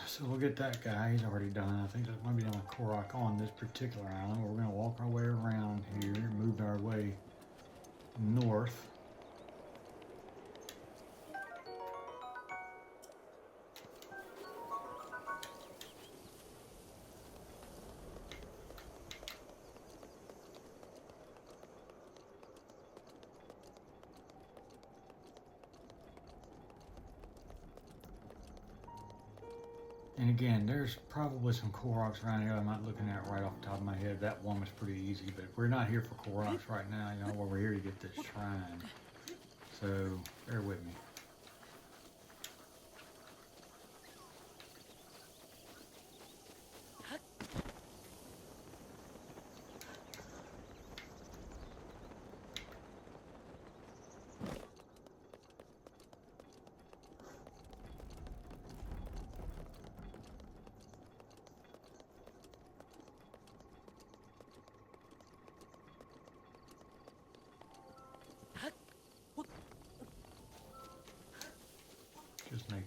so we'll get that guy. He's already done. I think that might be the only Korok on this particular island. We're going to walk our way around here, move our way north. And again, there's probably some Koroks around here I'm not looking at right off the top of my head. That one was pretty easy, but we're not here for Koroks right now, you know, we're here to get this shrine. So, bear with me.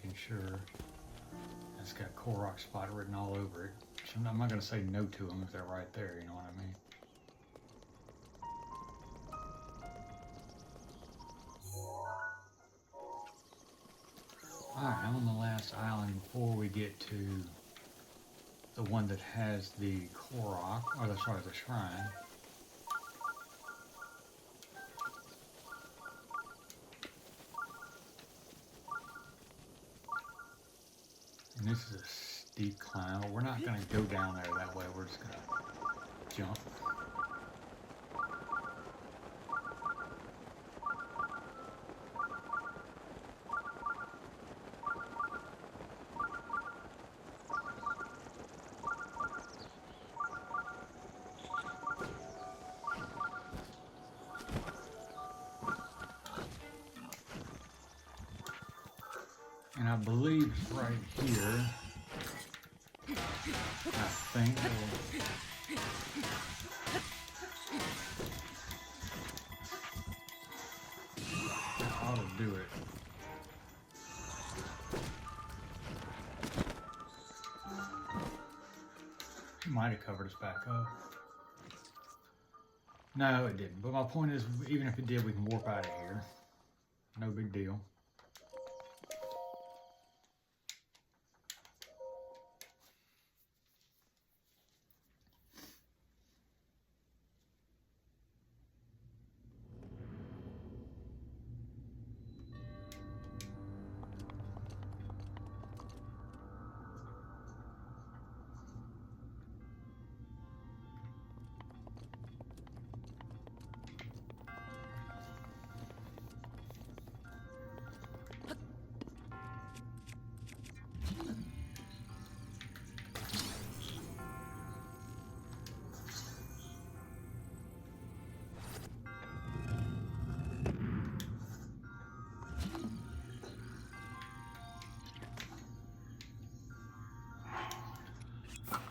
making sure. It's got Korok spot written all over it. So I'm not going to say no to them if they're right there, you know what I mean? Alright, I'm on the last island before we get to the one that has the Korok, or the shrine. And this is a steep climb. We're not going to go down there that way. We're just going to jump. And I believe it's right here. I think. That ought to do it. It might have covered us back up. No, it didn't. But my point is, even if it did, we can warp out of here. No big deal.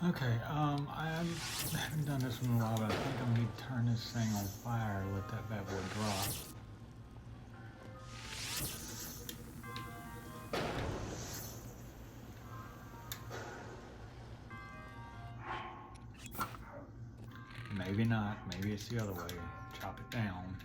Okay, I haven't done this one in a while, but I think I'm going to turn this thing on fire and let that bad boy drop. Maybe not, maybe it's the other way. Chop it down.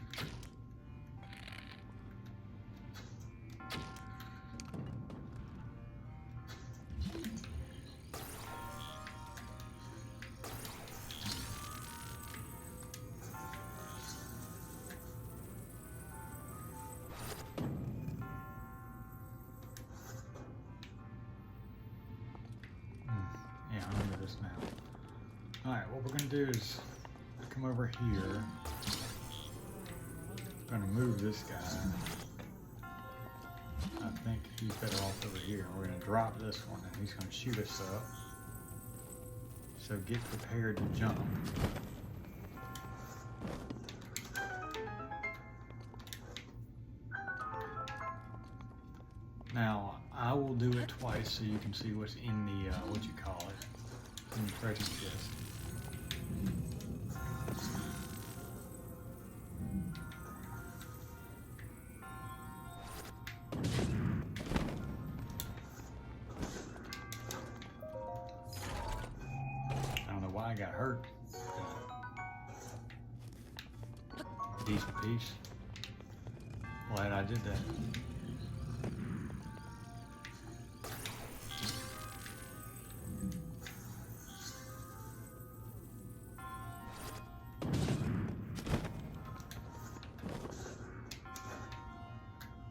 Yeah, I remember this now. Alright, what we're going to do is come over here. I'm going to move this guy. I think he's better off over here. We're going to drop this one and he's going to shoot us up. So get prepared to jump. Now, I will do it twice so you can see what's in the, what you call it, in the treasure chest. I don't know why I got hurt. Decent piece. Glad I did that.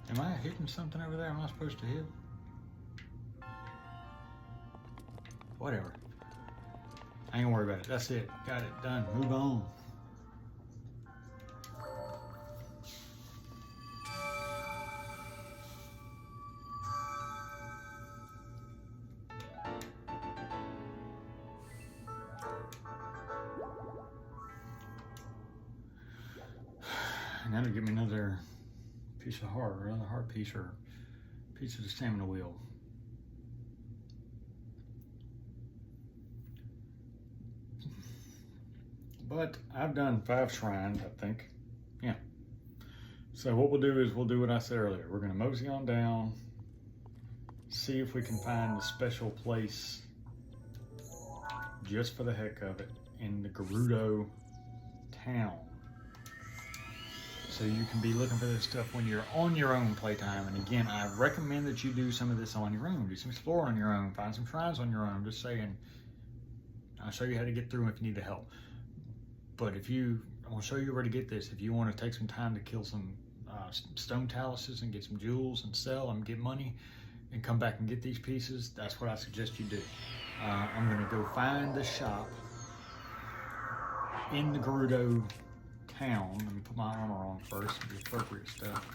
Am I hitting something over there I'm not supposed to hit? Whatever. I ain't gonna worry about it. That's it. Got it. Done. Move on. And that'll give me another piece of heart, or another heart piece, or piece of the stamina wheel. But I've done 5 shrines, I think. Yeah. So what we'll do is we'll do what I said earlier. We're going to mosey on down see if we can find a special place just for the heck of it in the Gerudo town. So you can be looking for this stuff when you're on your own playtime. And again, I recommend that you do some of this on your own. Do some exploring on your own. Find some shrines on your own. I'm just saying, I'll show you how to get through them if you need the help. But I'll show you where to get this. If you want to take some time to kill some stone taluses and get some jewels and sell and get money and come back and get these pieces, that's what I suggest you do. I'm going to go find the shop in the Gerudo town. Let me put my armor on first, the appropriate stuff.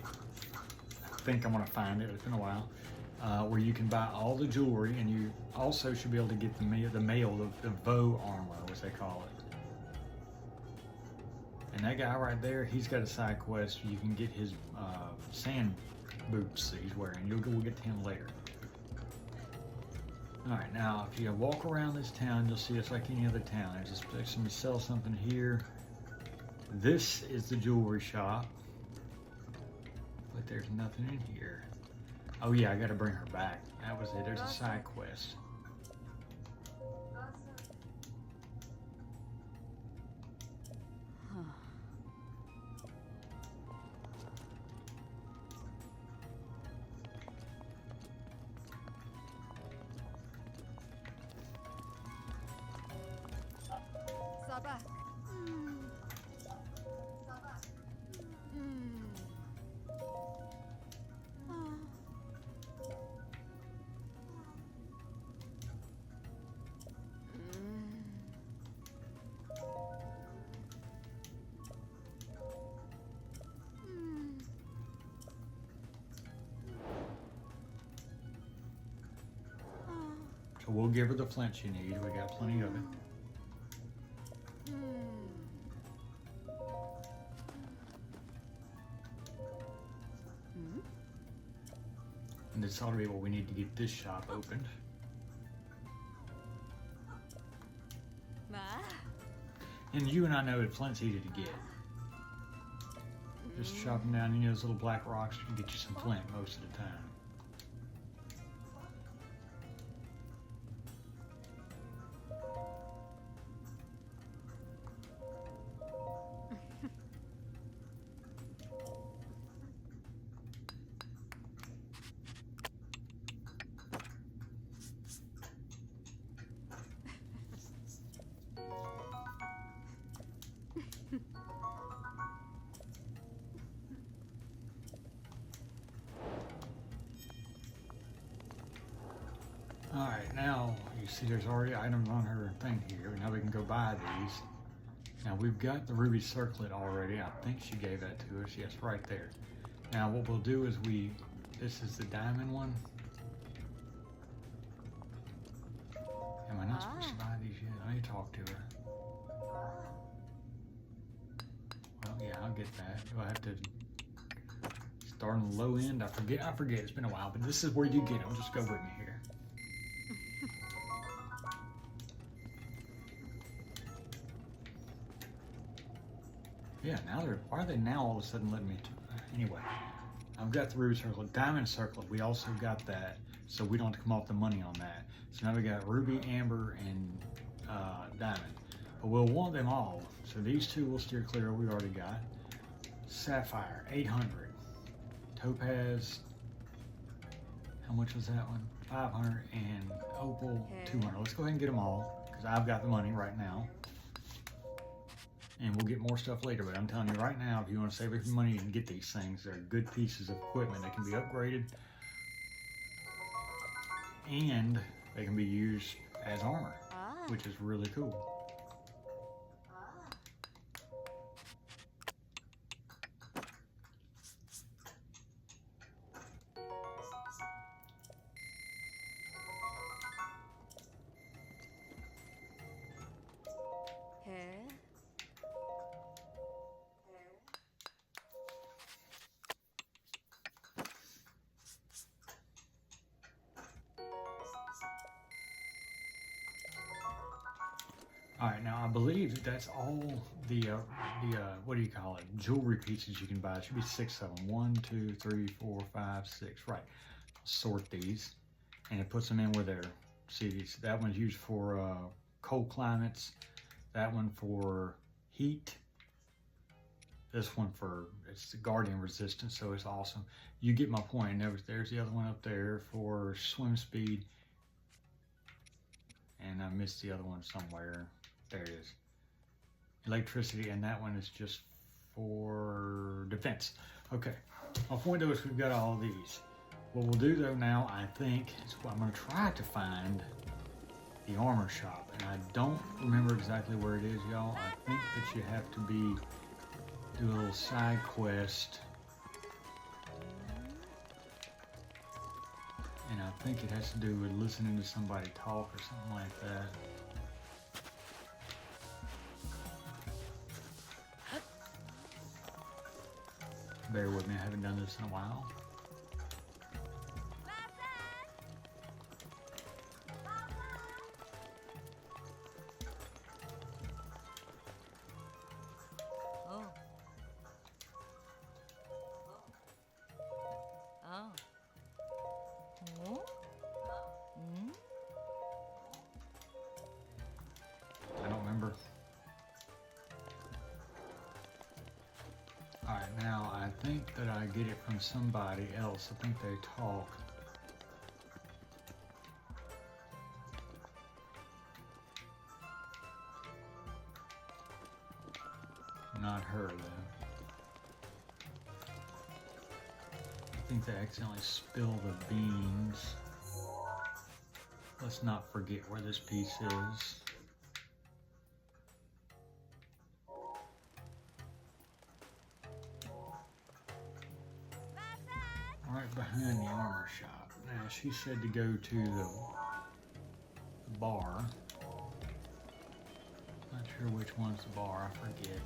I think I'm going to find it. It's been a while. Where you can buy all the jewelry, and you also should be able to get the bow armor, as they call it. And that guy right there, he's got a side quest. You can get his sand boots that he's wearing. We'll get to him later. All right, now if you walk around this town, you'll see it's like any other town. There's somebody sell something here. This is the jewelry shop, but there's nothing in here. Oh yeah, I gotta bring her back. That was it. There's a side quest. So we'll give her the flint you need. We got plenty of it. And this ought to be what we need to get this shop opened. And you and I know that flint's easy to get. Just chopping down any of those little black rocks can get you some flint most of the time. Alright, now you see there's already items on her thing here. Now we can go buy these. Now we've got the ruby circlet already. I think she gave that to us. Yes, right there. Now what we'll do is this is the diamond one. Am I not supposed to buy these yet? I need to talk to her. Well, yeah, I'll get that. Do I have to start on the low end? I forget. It's been a while, but this is where you get them. Just go with me here. Yeah, why are they now all of a sudden letting me, anyway. I've got the ruby circlet, diamond circlet, we also got that, so we don't have to come off the money on that. So now we got ruby, amber, and diamond. But we'll want them all, so these two we'll steer clear, we already got. Sapphire, 800. Topaz, how much was that one? 500, and opal, 200. Let's go ahead and get them all, because I've got the money right now. And we'll get more stuff later, but I'm telling you right now, if you want to save up your money and get these things, they're good pieces of equipment. They can be upgraded, and they can be used as armor, which is really cool. All right, now I believe that's all the what do you call it? Jewelry pieces you can buy. It should be 6 of them. 1, 2, 3, 4, 5, 6. Right. sort these, and it puts them in where they're. See, that one's used for cold climates. That one for heat. This one for, it's the Guardian resistance, so it's awesome. You get my point. There's the other one up there for swim speed. And I missed the other one somewhere. There it is. Electricity, and that one is just for defense. Okay, my point though is we've got all these. What we'll do though now, I think, is I'm gonna try to find the armor shop. And I don't remember exactly where it is, y'all. I think that you have to do a little side quest. And I think it has to do with listening to somebody talk or something like that. Bear with me, I haven't done this in a while. I don't remember. Alright, now I think that I get it from somebody else. I think they talk. Not her though. I think they accidentally spill the beans. Let's not forget where this piece is. Right behind the armor shop. Now she said to go to the bar. Not sure which one's the bar, I forget.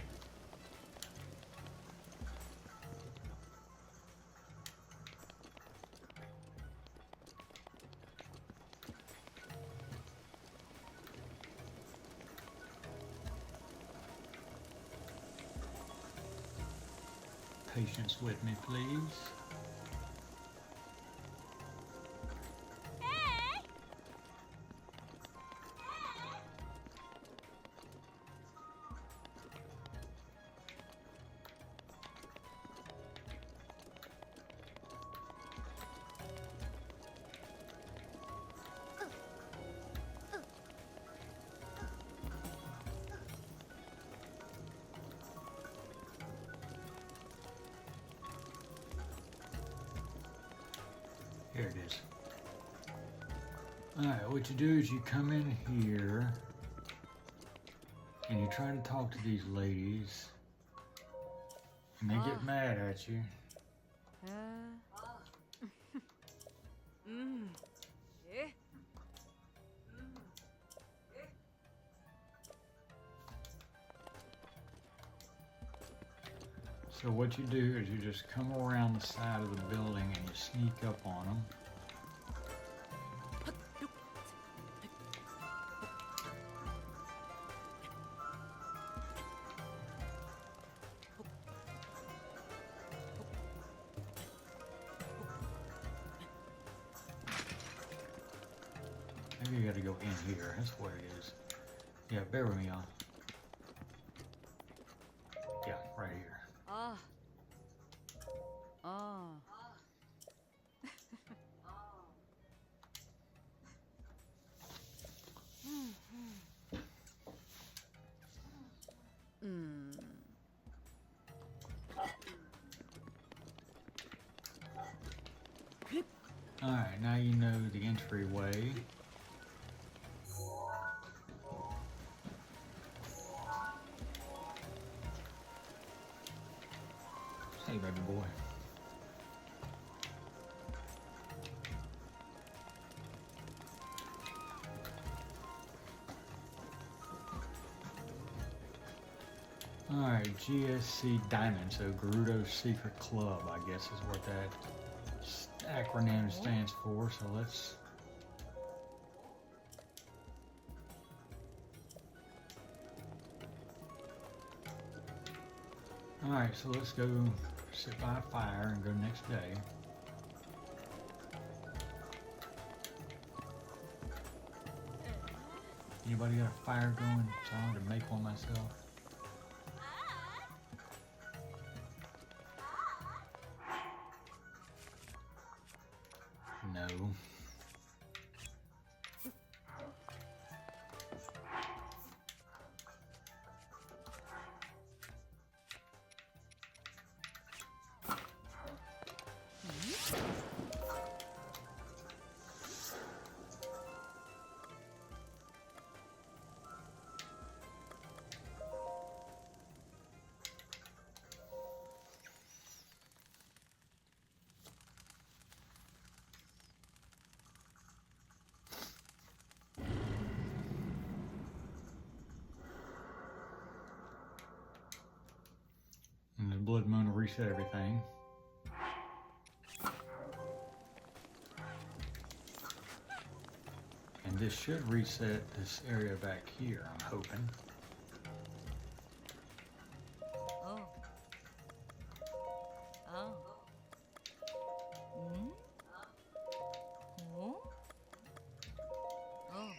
Patience with me, please. Here it is. Alright, what you do is you come in here and you try to talk to these ladies and they get mad at you. So what you do is you just come around the side of the building and you sneak up on them. Maybe you gotta go in here, that's what it is. Yeah, bear with me, y'all. Yeah, right here. Alright, now you know the entryway. Hey, baby boy. Alright, GSC Diamond, so Gerudo Secret Club, I guess is what that acronym stands for, so let's... Alright, so let's go sit by a fire and go next day. Anybody got a fire going so I can make one myself? No. And the blood moon will reset everything. And this should reset this area back here, I'm hoping. Oh. Oh. Hmm? Oh. Oh.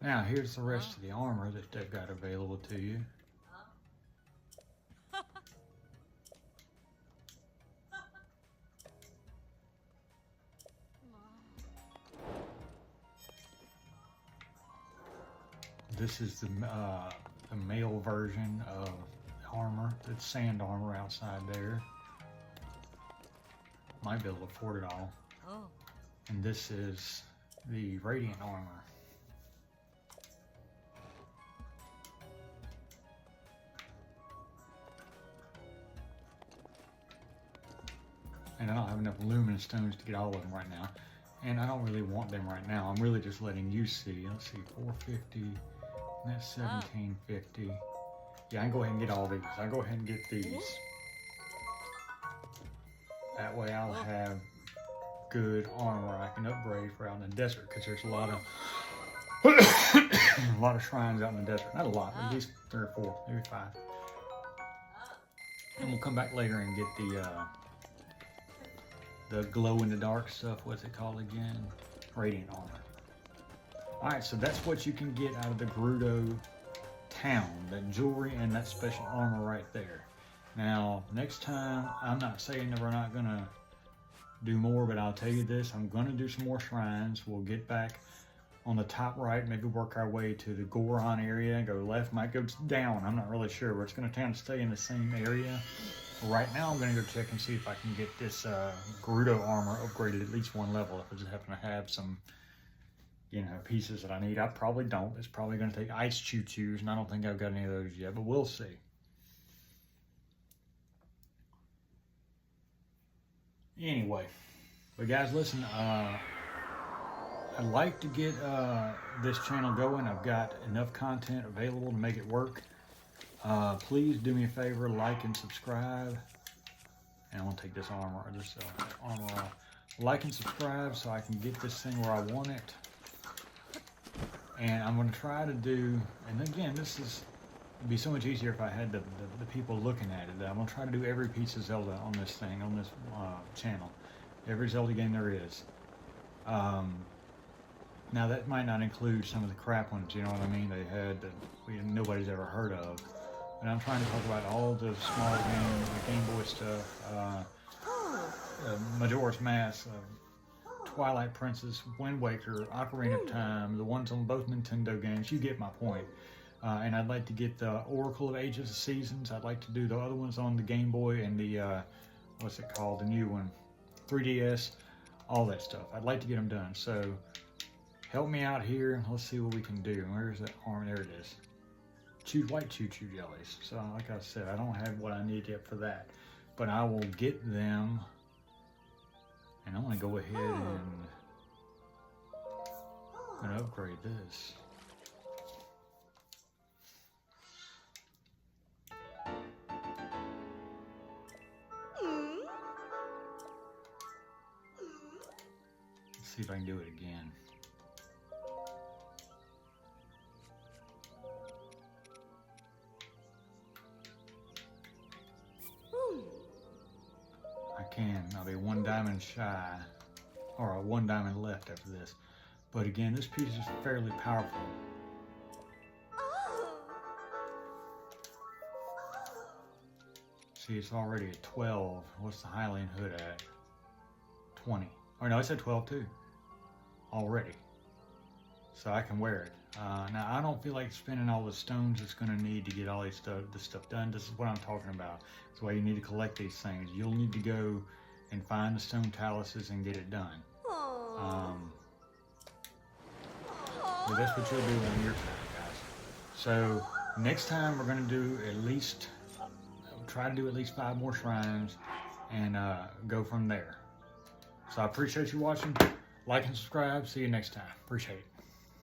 Now here's the rest of the armor that they've got available to you. This is the male version of armor. It's sand armor outside there. Might be able to afford it all. Oh. And this is the radiant armor. And I don't have enough luminous stones to get all of them right now. And I don't really want them right now. I'm really just letting you see. Let's see, 450, and that's 1750. Yeah, I can go ahead and get all these. I'll go ahead and get these. That way I'll have good armor I can upgrade for out in the desert, because there's a lot of a lot of shrines out in the desert. Not a lot, at least 3 or 4, maybe 5. And we'll come back later and get the glow in the dark stuff. What's it called again? Radiant armor. Alright, so that's what you can get out of the Gerudo town. That jewelry and that special armor right there. Now, next time, I'm not saying that we're not going to do more, but I'll tell you this. I'm going to do some more shrines. We'll get back on the top right, maybe work our way to the Goron area, go left, might go down. I'm not really sure. We're just going to try and stay in the same area. Right now, I'm going to go check and see if I can get this Gerudo armor upgraded at least 1 level. If I just happen to have some, you know, pieces that I need. I probably don't. It's probably going to take ice choo-choos, and I don't think I've got any of those yet, but we'll see. Anyway, but guys, listen, I'd like to get this channel going. I've got enough content available to make it work. Please do me a favor, like and subscribe. And I'm gonna take this armor off. Like and subscribe so I can get this thing where I want it. And I'm gonna try to do, and again, it'd be so much easier if I had the people looking at it. I'm gonna try to do every piece of Zelda on this thing, on this channel. Every Zelda game there is. Now that might not include some of the crap ones, you know what I mean? They had that nobody's ever heard of. And I'm trying to talk about all the small games, the Game Boy stuff, Majora's Mask, Twilight Princess, Wind Waker, Ocarina of Time, the ones on both Nintendo games. You get my point. And I'd like to get the Oracle of Ages of Seasons. I'd like to do the other ones on the Game Boy and the, what's it called, the new one, 3DS, all that stuff. I'd like to get them done. So help me out here. Let's see what we can do. Where's that arm? There it is. White choo-choo jellies. So like I said, I don't have what I need yet for that. But I will get them. And I'm going to go ahead and upgrade this. Let's see if I can do it again. I 10. I'll be 1 diamond shy, or 1 diamond left after this. But again, this piece is fairly powerful. See, it's already at 12. What's the Hylian hood at? 20. Oh no, it's at 12 too. Already. So I can wear it. Now I don't feel like spending all the stones it's going to need to get all this stuff done. This is what I'm talking about. That's why you need to collect these things. You'll need to go and find the stone taluses and get it done. So that's what you'll do on your time, guys. So next time we're going to do at least, try to do at least 5 more shrines and go from there. So I appreciate you watching. Like and subscribe. See you next time. Appreciate it.